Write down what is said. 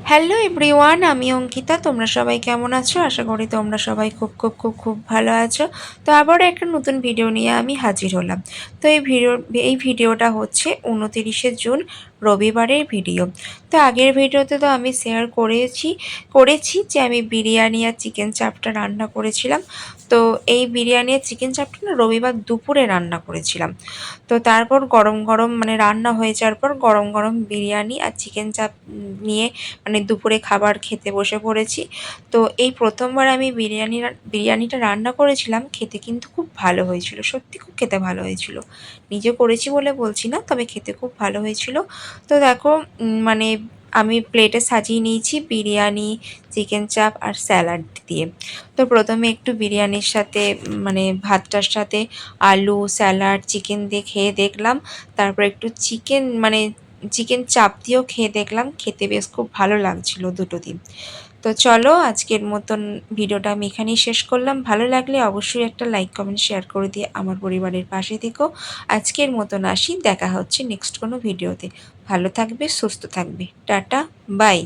Hello everyone, আমি অঙ্কিতা। তোমরা সবাই কেমন আছো? আশা করি তোমরা সবাই খুব খুব খুব খুব ভালো আছো। তো আবারও একটা নতুন ভিডিও নিয়ে আমি হাজির হলাম। তো এই ভিডিওটা হচ্ছে 29শে জুন রবিবারের ভিডিও। তো আগের ভিডিওতে তো আমি শেয়ার করেছি যে আমি বিরিয়ানি আর চিকেন চাপটা রান্না করেছিলাম। তো এই বিরিয়ানি আর চিকেন চাপটা না রবিবার দুপুরে রান্না করেছিলাম। তো তারপর গরম গরম মানে রান্না হয়ে যাওয়ার পর গরম গরম বিরিয়ানি আর চিকেন চাপ নিয়ে মানে দুপুরে খাবার খেতে বসে পড়েছি। তো এই প্রথমবার আমি বিরিয়ানিটা রান্না করেছিলাম, খেতে কিন্তু খুব ভালো হয়েছিল, সত্যি খুব খেতে ভালো হয়েছিল। নিজে করেছি বলে বলছি না, তবে খেতে খুব ভালো হয়েছিল। তো দেখো মানে আমি প্লেটে সাজিয়ে নিয়েছি বিরিয়ানি, চিকেন চাপ আর স্যালাড দিয়ে। তো প্রথমে একটু বিরিয়ানির সাথে মানে ভাতটার সাথে আলু, স্যালাড, চিকেন দিয়ে খেয়ে দেখলাম। তারপর একটু চিকেন চাপ দিয়েও খেয়ে দেখলাম, খেতে বেশ খুব ভালো লাগছিল দুটো দিন। তো চলো আজকের মতন ভিডিওটা আমি এখানেই শেষ করলাম। ভালো লাগলে অবশ্যই একটা লাইক কমেন্ট শেয়ার করে দিয়ে আমার পরিবারের পাশে থেকো। আজকের মতন আসি, দেখা হচ্ছে নেক্সট কোনো ভিডিওতে। ভালো থাকবে, সুস্থ থাকবে, টাটা, বাই।